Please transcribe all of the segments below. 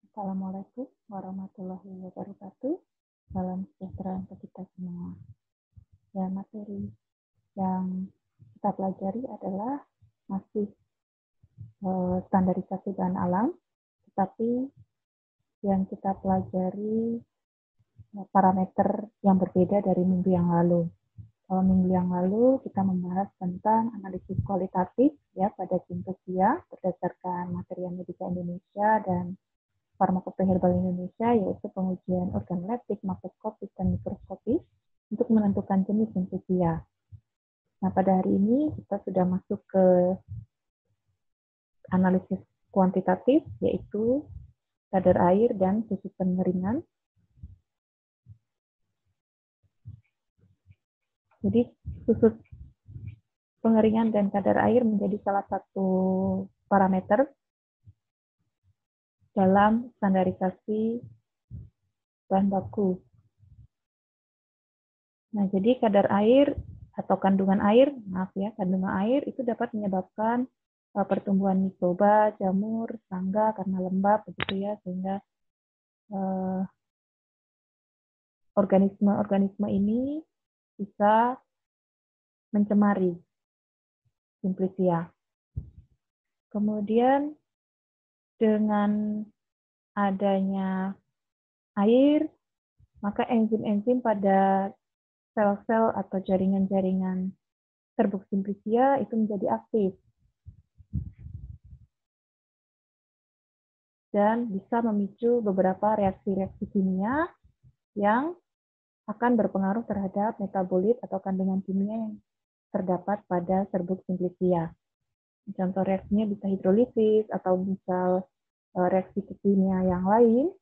Assalamualaikum warahmatullahi wabarakatuh. Salam sejahtera untuk kita semua. Ya, materi yang kita pelajari adalah masih standarisasi bahan alam, tetapi yang kita pelajari parameter yang berbeda dari minggu yang lalu. Kalau minggu yang lalu kita membahas tentang analisis kualitatif ya pada Simposia berdasarkan materi Medika Indonesia dan Farmakope Herbal Indonesia, yaitu pengujian organoleptik, makroskopis, dan mikroskopis untuk menentukan jenis Simposia. Nah, pada hari ini kita sudah masuk ke analisis kuantitatif, yaitu kadar air dan susu pengeringan. Jadi, susu pengeringan dan kadar air menjadi salah satu parameter dalam standarisasi bahan baku. Nah, jadi kadar air atau kandungan air, kandungan air itu dapat menyebabkan pertumbuhan mikroba, jamur, serangga karena lembab, begitu ya, sehingga organisme-organisme ini bisa mencemari Simplicia. Kemudian dengan adanya air, maka enzim-enzim pada sel-sel atau jaringan-jaringan serbuk Simplicia itu menjadi aktif dan bisa memicu beberapa reaksi-reaksi kimia yang akan berpengaruh terhadap metabolit atau kandungan kimia yang terdapat pada serbuk Simplicia. Contoh reaksinya bisa hidrolisis atau misal reaksi kimia yang lain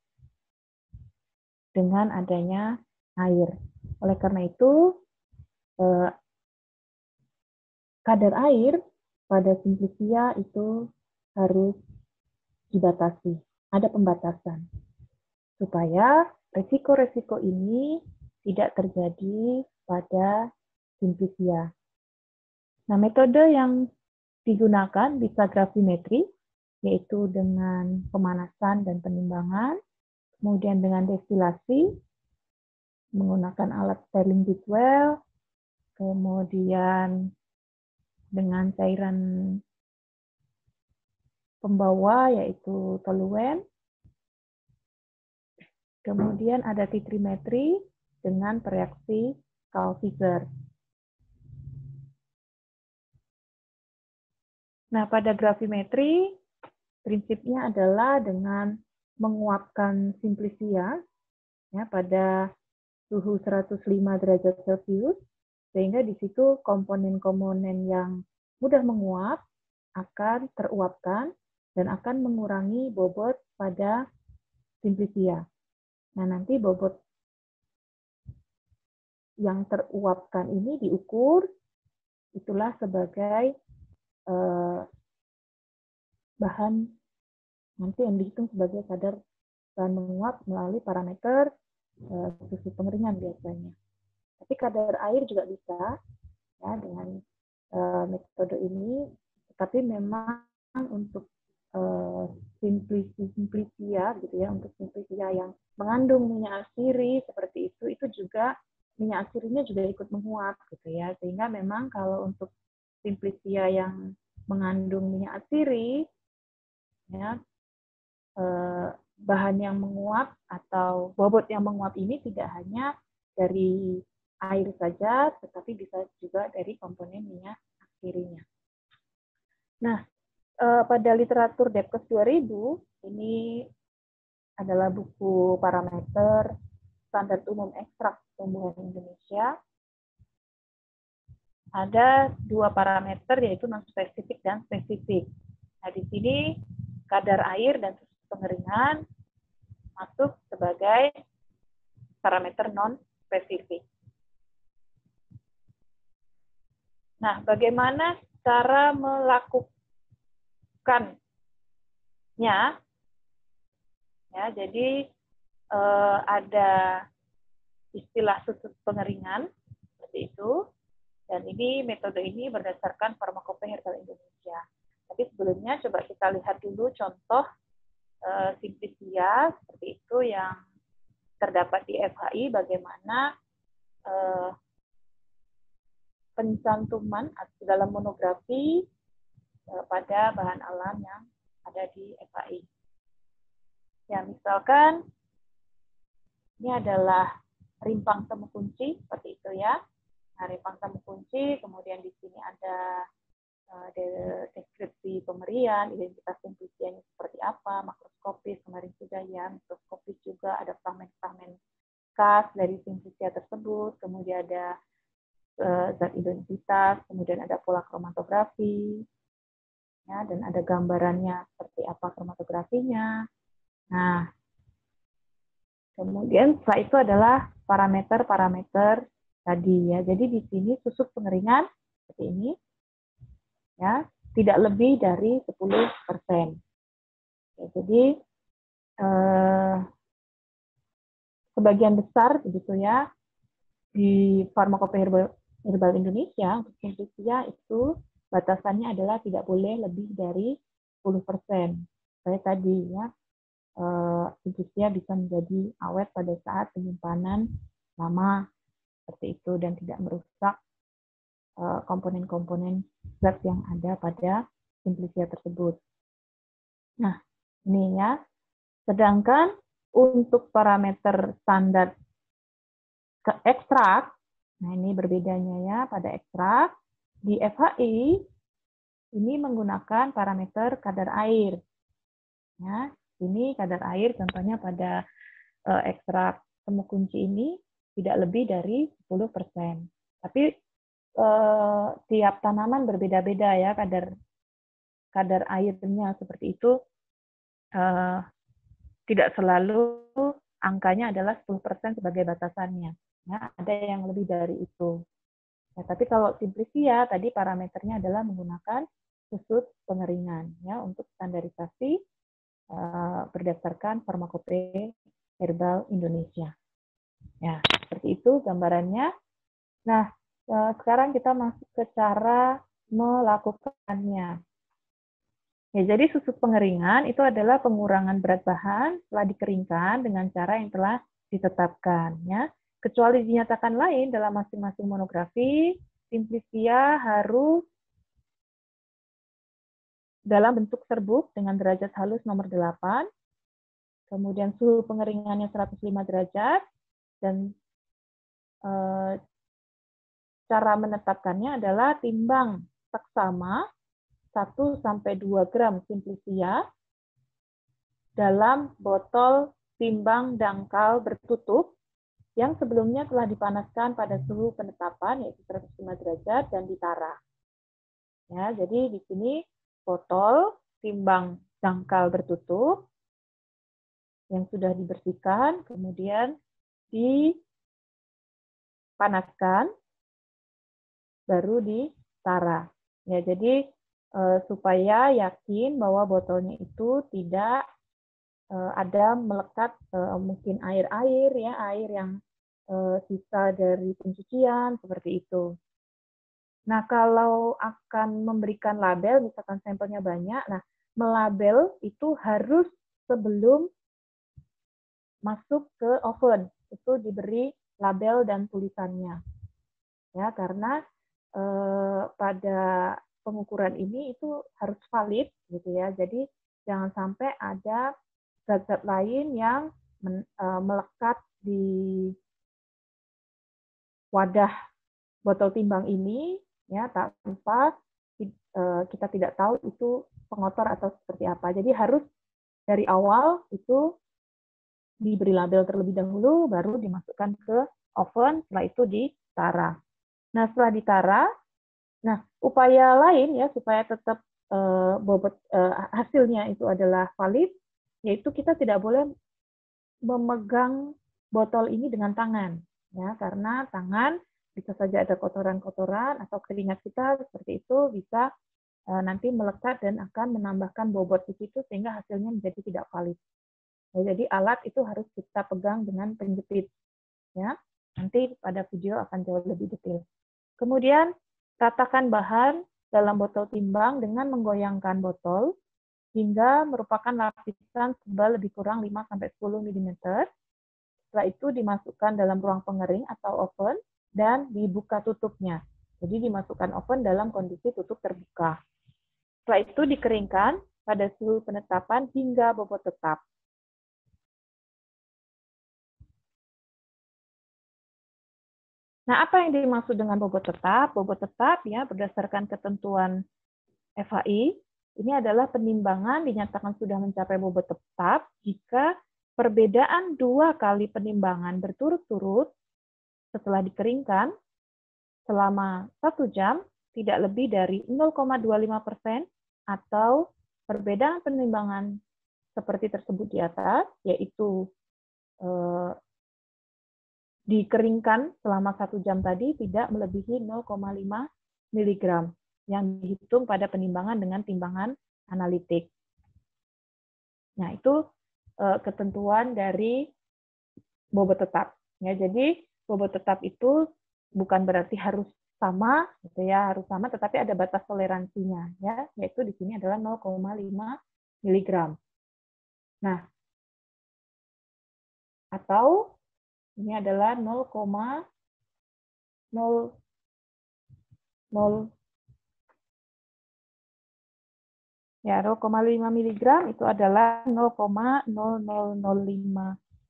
dengan adanya air. Oleh karena itu, kadar air pada Simplicia itu harus dibatasi. Ada pembatasan supaya resiko-resiko ini tidak terjadi pada Simplicia. Nah, metode yang digunakan bisa gravimetri, yaitu dengan pemanasan dan penimbangan, kemudian dengan destilasi, menggunakan alat Stirling Bidwell, kemudian dengan cairan pembawa, yaitu toluen, kemudian ada titrimetri dengan reaksi Karl-Fischer. Nah, pada gravimetri, prinsipnya adalah dengan menguapkan Simplicia ya, pada suhu 105 derajat Celcius, sehingga di situ komponen-komponen yang mudah menguap akan teruapkan dan akan mengurangi bobot pada Simplicia. Nah, nanti bobot yang teruapkan ini diukur, itulah sebagai bahan nanti yang dihitung sebagai kadar bahan menguap melalui parameter susu pengeringan biasanya. Tapi kadar air juga bisa ya dengan metode ini, tapi memang untuk Simplicia gitu ya, untuk Simplicia yang mengandung minyak asiri seperti itu juga minyak asirinya juga ikut menguap gitu ya, sehingga memang kalau untuk Simplicia yang mengandung minyak asiri ya, bahan yang menguap atau bobot yang menguap ini tidak hanya dari air saja, tetapi bisa juga dari komponen minyak asirinya. Nah, pada literatur Depkes 2000, ini adalah buku parameter standar umum ekstrak tumbuhan Indonesia. Ada dua parameter, yaitu non-spesifik dan spesifik. Nah, di sini kadar air dan susu pengeringan masuk sebagai parameter non-spesifik. Nah, bagaimana cara melakukannya? Ya, jadi ada istilah susu pengeringan seperti itu. Dan ini metode ini berdasarkan Farmakope Herbal Indonesia. Tapi sebelumnya coba kita lihat dulu contoh Simplisia seperti itu yang terdapat di FHI, bagaimana pencantuman dalam monografi pada bahan alam yang ada di FHI. Ya, misalkan ini adalah rimpang temu kunci seperti itu ya. Nah, rimpang temu kunci, kemudian di sini ada deskripsi pemberian, identitas simplisianya seperti apa, makroskopis kemarin sudah ya, mikroskopis juga ada fragmen-fragmen khas dari simplisia tersebut, kemudian ada zat identitas, kemudian ada pola kromatografi, ya, dan ada gambarannya seperti apa kromatografinya. Nah, kemudian setelah itu adalah parameter-parameter tadi ya. Jadi di sini susut pengeringan seperti ini, ya, tidak lebih dari 10%. Ya, jadi sebagian besar begitu ya di Farmakopeia Herbal Indonesia untuk simplisia itu batasannya adalah tidak boleh lebih dari 10%. Saya tadi ya, simplisia bisa menjadi awet pada saat penyimpanan lama seperti itu dan tidak merusak komponen-komponen zat yang ada pada simplisia tersebut. Nah, ini ya. Sedangkan untuk parameter standar ke ekstrak, nah ini berbedanya ya, pada ekstrak di FHI ini menggunakan parameter kadar air. Ya, ini kadar air contohnya pada ekstrak temu kunci ini tidak lebih dari 10%. Tapi tiap tanaman berbeda-beda ya kadar airnya seperti itu. Tidak selalu angkanya adalah 10% sebagai batasannya. Ya, ada yang lebih dari itu. Ya, tapi kalau simplisia tadi parameternya adalah menggunakan susut pengeringan ya untuk standarisasi berdasarkan Farmakopeia Herbal Indonesia. Ya, seperti itu gambarannya. Nah, sekarang kita masuk ke cara melakukannya. Ya, jadi susut pengeringan itu adalah pengurangan berat bahan setelah dikeringkan dengan cara yang telah ditetapkan. Ya. Kecuali dinyatakan lain dalam masing-masing monografi, simplisia harus dalam bentuk serbuk dengan derajat halus nomor 8, kemudian suhu pengeringannya 105 derajat, dan cara menetapkannya adalah timbang seksama 1-2 gram simplisia dalam botol timbang dangkal bertutup yang sebelumnya telah dipanaskan pada suhu penetapan yaitu 105 derajat dan ditara. Ya, jadi di sini botol timbang dangkal bertutup yang sudah dibersihkan kemudian dipanaskan baru ditara. Ya, jadi supaya yakin bahwa botolnya itu tidak ada melekat mungkin air-air ya, air yang sisa dari pencucian seperti itu. Nah, kalau akan memberikan label, misalkan sampelnya banyak, nah melabel itu harus sebelum masuk ke oven itu diberi label dan tulisannya, ya karena pada pengukuran ini itu harus valid gitu ya. Jadi jangan sampai ada zat-zat lain yang melekat di wadah botol timbang ini ya tanpa kita tidak tahu itu pengotor atau seperti apa. Jadi harus dari awal itu diberi label terlebih dahulu baru dimasukkan ke oven, setelah itu ditara. Nah, setelah ditara, nah upaya lain ya supaya tetap bobot hasilnya itu adalah valid, yaitu kita tidak boleh memegang botol ini dengan tangan ya karena tangan bisa saja ada kotoran-kotoran atau keringat kita seperti itu bisa nanti melekat dan akan menambahkan bobot di situ sehingga hasilnya menjadi tidak valid. Ya, jadi alat itu harus kita pegang dengan penjepit ya. Nanti pada video akan jauh lebih detail. Kemudian ratakan bahan dalam botol timbang dengan menggoyangkan botol hingga merupakan lapisan tebal lebih kurang 5-10 mm. Setelah itu dimasukkan dalam ruang pengering atau oven dan dibuka tutupnya. Jadi dimasukkan oven dalam kondisi tutup terbuka. Setelah itu dikeringkan pada suhu penetapan hingga bobot tetap. Nah, apa yang dimaksud dengan bobot tetap? Bobot tetap ya berdasarkan ketentuan FHI, ini adalah penimbangan dinyatakan sudah mencapai bobot tetap jika perbedaan 2 kali penimbangan berturut-turut setelah dikeringkan selama 1 jam tidak lebih dari 0,25% atau perbedaan penimbangan seperti tersebut di atas, yaitu dikeringkan selama 1 jam tadi tidak melebihi 0,5 mg yang dihitung pada penimbangan dengan timbangan analitik. Nah, itu ketentuan dari bobot tetap. Ya, jadi bobot tetap itu bukan berarti harus sama, gitu ya, harus sama, tetapi ada batas toleransinya, ya, yaitu di sini adalah 0,5 mg. Nah, atau ini adalah 0,00 ya 0,5 mg itu adalah 0,0005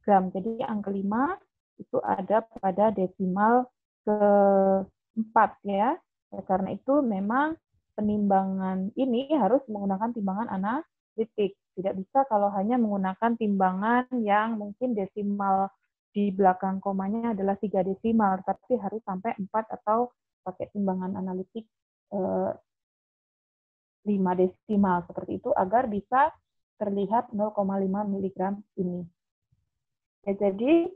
gram. Jadi angka 5 itu ada pada desimal ke-4 ya. Karena itu memang penimbangan ini harus menggunakan timbangan analitik. Tidak bisa kalau hanya menggunakan timbangan yang mungkin desimal di belakang komanya adalah 3 desimal, tapi harus sampai 4 atau pakai timbangan analitik 5 desimal seperti itu agar bisa terlihat 0,5 mg ini. Ya, jadi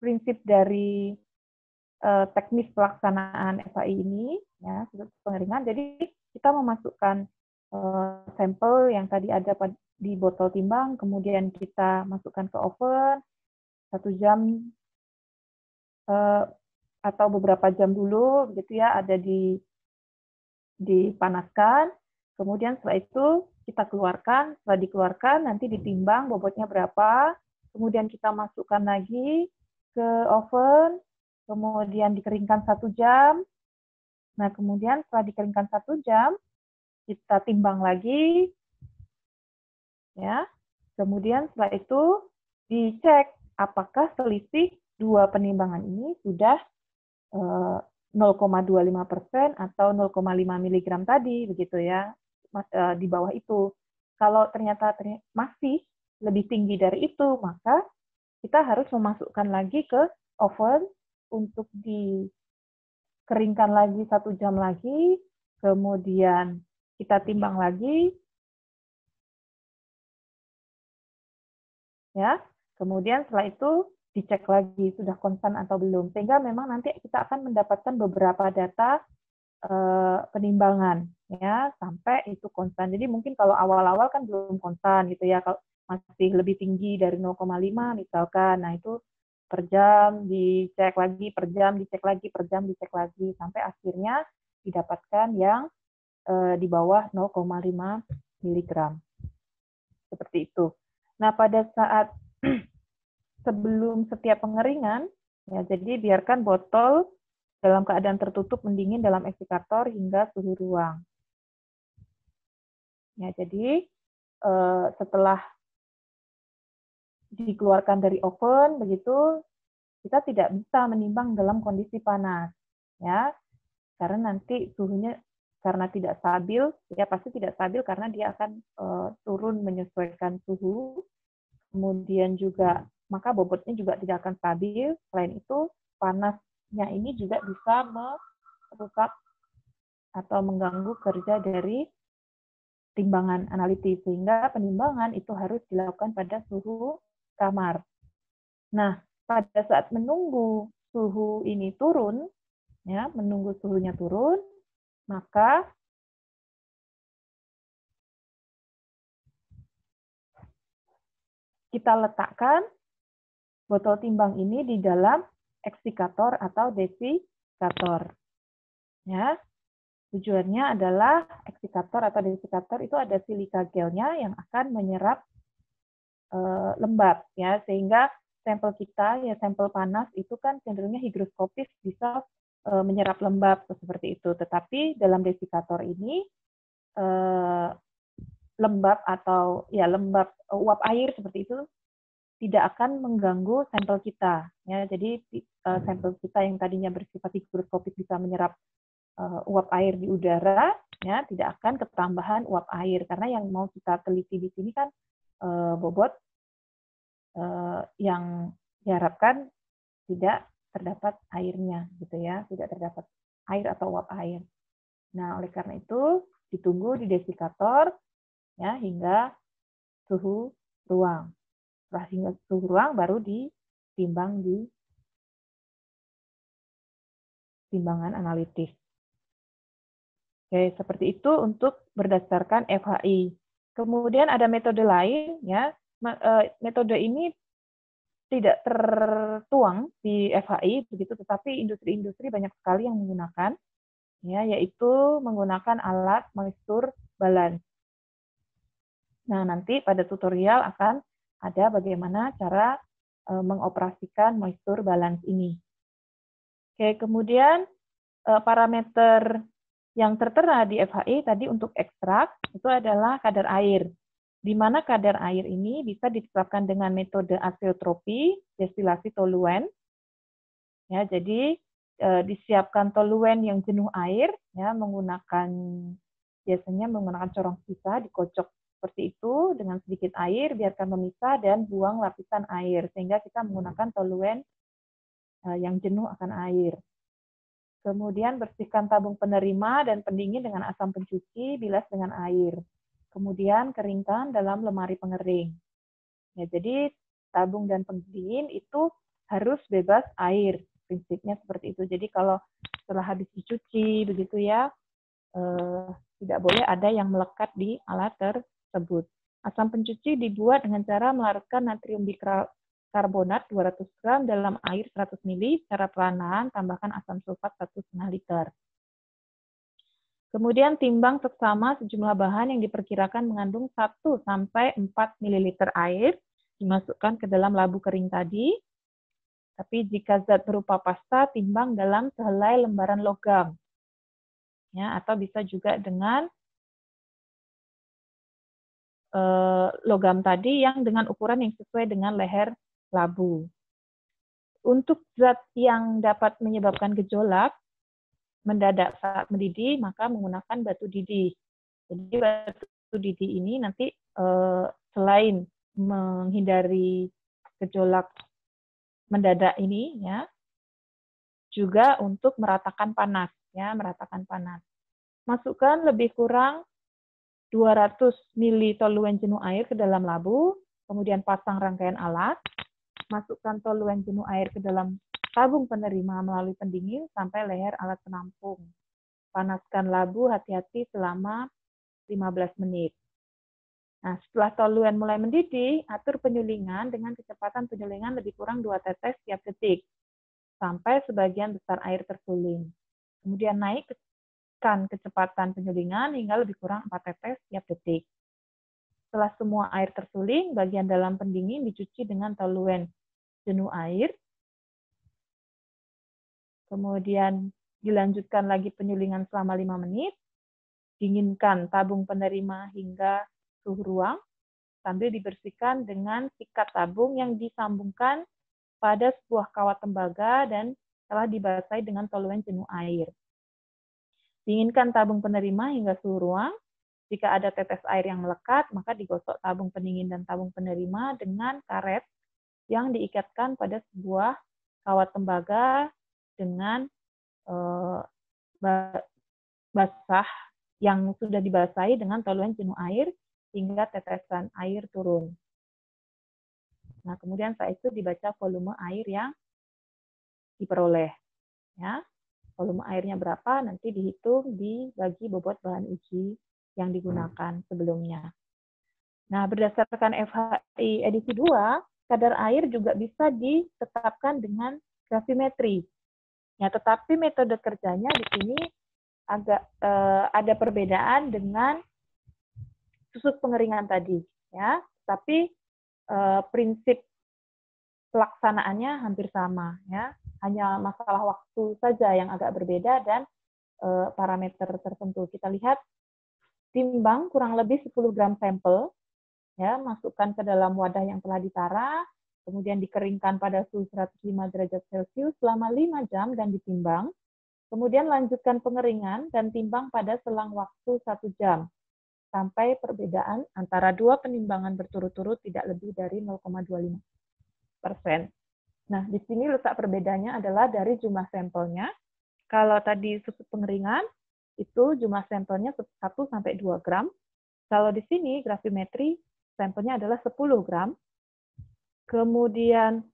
prinsip dari teknis pelaksanaan FHI ini ya pengeringan. Jadi kita memasukkan sampel yang tadi ada di botol timbang, kemudian kita masukkan ke oven 1 jam atau beberapa jam dulu, gitu ya, ada dipanaskan. Kemudian setelah itu kita keluarkan. Setelah dikeluarkan nanti ditimbang bobotnya berapa. Kemudian kita masukkan lagi ke oven. Kemudian dikeringkan 1 jam. Nah, kemudian setelah dikeringkan 1 jam, kita timbang lagi. Ya. Kemudian setelah itu dicek apakah selisih 2 penimbangan ini sudah 0,25% atau 0,5 mg tadi, begitu ya, di bawah itu. Kalau ternyata masih lebih tinggi dari itu, maka kita harus memasukkan lagi ke oven untuk dikeringkan lagi 1 jam lagi, kemudian kita timbang lagi, ya. Kemudian setelah itu dicek lagi sudah konstan atau belum, sehingga memang nanti kita akan mendapatkan beberapa data penimbangan ya sampai itu konstan. Jadi mungkin kalau awal-awal kan belum konstan gitu ya, kalau masih lebih tinggi dari 0,5 misalkan, nah itu per jam dicek lagi, per jam dicek lagi, per jam dicek lagi sampai akhirnya didapatkan yang di bawah 0,5 mg. Seperti itu. Nah, pada saat sebelum setiap pengeringan, ya, jadi biarkan botol dalam keadaan tertutup mendingin dalam eksikator hingga suhu ruang. Ya, jadi setelah dikeluarkan dari oven, begitu kita tidak bisa menimbang dalam kondisi panas, ya, karena nanti suhunya karena tidak stabil, ya pasti tidak stabil karena dia akan turun menyesuaikan suhu. Kemudian juga maka bobotnya juga tidak akan stabil. Selain itu, panasnya ini juga bisa merusak atau mengganggu kerja dari timbangan analitis, sehingga penimbangan itu harus dilakukan pada suhu kamar. Nah, pada saat menunggu suhu ini turun, ya, menunggu suhunya turun, maka kita letakkan botol timbang ini di dalam eksikator atau desikator. Ya. Tujuannya adalah eksikator atau desikator itu ada silika gelnya yang akan menyerap lembab, ya, sehingga sampel kita, ya sampel panas itu kan cenderungnya higroskopis bisa menyerap lembab seperti itu. Tetapi dalam desikator ini lembab atau ya lembab uap air seperti itu tidak akan mengganggu sampel kita, ya. Jadi sampel kita yang tadinya bersifat higroskopis bisa menyerap uap air di udara, ya, tidak akan ketambahan uap air karena yang mau kita teliti di sini kan bobot yang diharapkan tidak terdapat airnya, gitu ya, tidak terdapat air atau uap air. Nah, oleh karena itu ditunggu di desikator, ya, hingga suhu ruang. Setelah hingga suhu ruang baru ditimbang di timbangan analitis. Oke, seperti itu untuk berdasarkan FHI. Kemudian ada metode lain, ya. Metode ini tidak tertuang di FHI begitu, tetapi industri-industri banyak sekali yang menggunakan, ya, yaitu menggunakan alat moisture balance. Nah, nanti pada tutorial akan ada bagaimana cara mengoperasikan moisture balance ini. Oke, kemudian parameter yang tertera di FHI tadi untuk ekstrak itu adalah kadar air, di mana kadar air ini bisa ditetapkan dengan metode azeotropi, destilasi toluen. Ya, jadi disiapkan toluen yang jenuh air, ya, biasanya menggunakan corong sisa, dikocok seperti itu dengan sedikit air, biarkan memisah dan buang lapisan air sehingga kita menggunakan toluen yang jenuh akan air. Kemudian bersihkan tabung penerima dan pendingin dengan asam pencuci, bilas dengan air. Kemudian keringkan dalam lemari pengering. Ya, jadi tabung dan pendingin itu harus bebas air. Prinsipnya seperti itu. Jadi kalau setelah habis dicuci, begitu ya, tidak boleh ada yang melekat di alat tersebut. Asam pencuci dibuat dengan cara melarutkan natrium bikarbonat 200 gram dalam air 100 ml secara perlahan, tambahkan asam sulfat 1,5 liter. Kemudian timbang seksama sejumlah bahan yang diperkirakan mengandung 1-4 ml air, dimasukkan ke dalam labu kering tadi. Tapi jika zat berupa pasta, timbang dalam sehelai lembaran logam. Ya, atau bisa juga dengan logam tadi yang dengan ukuran yang sesuai dengan leher labu. Untuk zat yang dapat menyebabkan gejolak mendadak saat mendidih, maka menggunakan batu didih. Jadi batu didih ini nanti selain menghindari gejolak mendadak ini, ya, juga untuk meratakan panas, ya, meratakan panas. Masukkan lebih kurang 200 ml toluen jenuh air ke dalam labu, kemudian pasang rangkaian alat, masukkan toluen jenuh air ke dalam tabung penerima melalui pendingin sampai leher alat penampung. Panaskan labu hati-hati selama 15 menit. Nah, setelah toluen mulai mendidih, atur penyulingan dengan kecepatan penyulingan lebih kurang 2 tetes setiap detik, sampai sebagian besar air tersuling. Kemudian naikkan kecepatan penyulingan hingga lebih kurang 4 tetes setiap detik. Setelah semua air tersuling, bagian dalam pendingin dicuci dengan toluen jenuh air. Kemudian dilanjutkan lagi penyulingan selama 5 menit. Dinginkan tabung penerima hingga suhu ruang, sambil dibersihkan dengan sikat tabung yang disambungkan pada sebuah kawat tembaga dan telah dibasahi dengan toluen jenuh air. Dinginkan tabung penerima hingga suhu ruang. Jika ada tetes air yang melekat, maka digosok tabung pendingin dan tabung penerima dengan karet yang diikatkan pada sebuah kawat tembaga dengan basah yang sudah dibasahi dengan toluen jenuh air hingga tetesan air turun. Nah, kemudian setelah itu dibaca volume air yang diperoleh. Ya, volume airnya berapa nanti dihitung dibagi bobot bahan uji yang digunakan sebelumnya. Nah, berdasarkan FHI edisi 2, kadar air juga bisa ditetapkan dengan gravimetri. Ya, tetapi metode kerjanya di sini agak ada perbedaan dengan susut pengeringan tadi, ya. Tapi prinsip pelaksanaannya hampir sama, ya. Hanya masalah waktu saja yang agak berbeda dan parameter tertentu. Kita lihat timbang kurang lebih 10 gram sampel, ya, masukkan ke dalam wadah yang telah ditara, kemudian dikeringkan pada suhu 105 derajat Celcius selama 5 jam dan ditimbang. Kemudian lanjutkan pengeringan dan timbang pada selang waktu 1 jam, sampai perbedaan antara dua penimbangan berturut-turut tidak lebih dari 0,25%. Nah, di sini letak perbedaannya adalah dari jumlah sampelnya. Kalau tadi susut pengeringan, itu jumlah sampelnya 1 sampai 2 gram. Kalau di sini gravimetri, sampelnya adalah 10 gram. Kemudian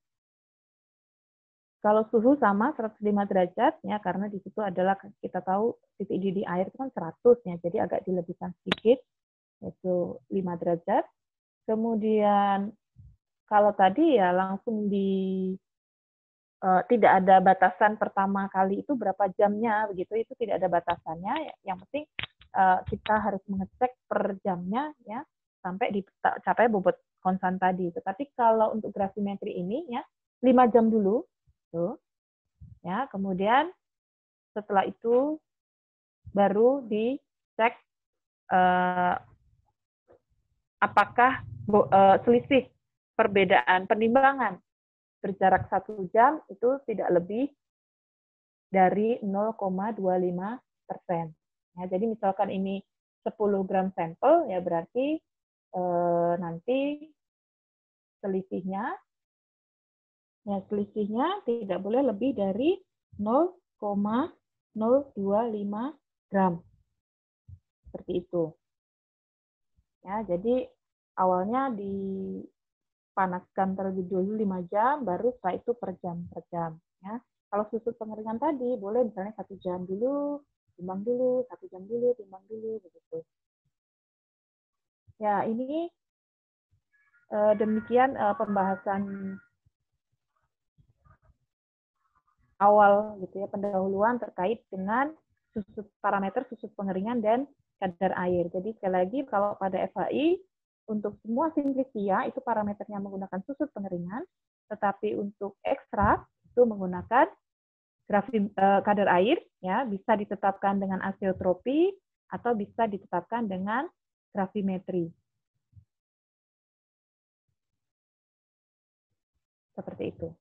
kalau suhu sama 105 derajat, ya, karena di situ adalah kita tahu titik didih air itu kan 100, ya, jadi agak dilebihkan sedikit, yaitu 5 derajat. Kemudian kalau tadi ya langsung tidak ada batasan pertama kali itu berapa jamnya, begitu, itu tidak ada batasannya. Yang penting kita harus mengecek per jamnya, ya, sampai dicapai bobot konstan tadi. Tetapi kalau untuk gravimetri ini, ya, 5 jam dulu, tuh, ya, kemudian setelah itu baru dicek apakah selisih perbedaan penimbangan berjarak 1 jam itu tidak lebih dari 0,25%. Ya, jadi misalkan ini 10 gram sampel, ya berarti nanti selisihnya tidak boleh lebih dari 0,025 gram. Seperti itu. Ya, jadi awalnya dipanaskan terlebih dahulu 5 jam, baru setelah itu per jam. Ya. Kalau susut pengeringan tadi, boleh misalnya 1 jam dulu, timbang dulu, 1 jam dulu, timbang dulu, begitu. Ya, ini demikian pembahasan awal, gitu ya, pendahuluan terkait dengan parameter susut pengeringan dan kadar air. Jadi sekali lagi kalau pada FHI untuk semua simplisia itu parameternya menggunakan susut pengeringan, tetapi untuk ekstrak itu menggunakan kadar air, ya, bisa ditetapkan dengan azeotropi atau bisa ditetapkan dengan gravimetri. Seperti itu.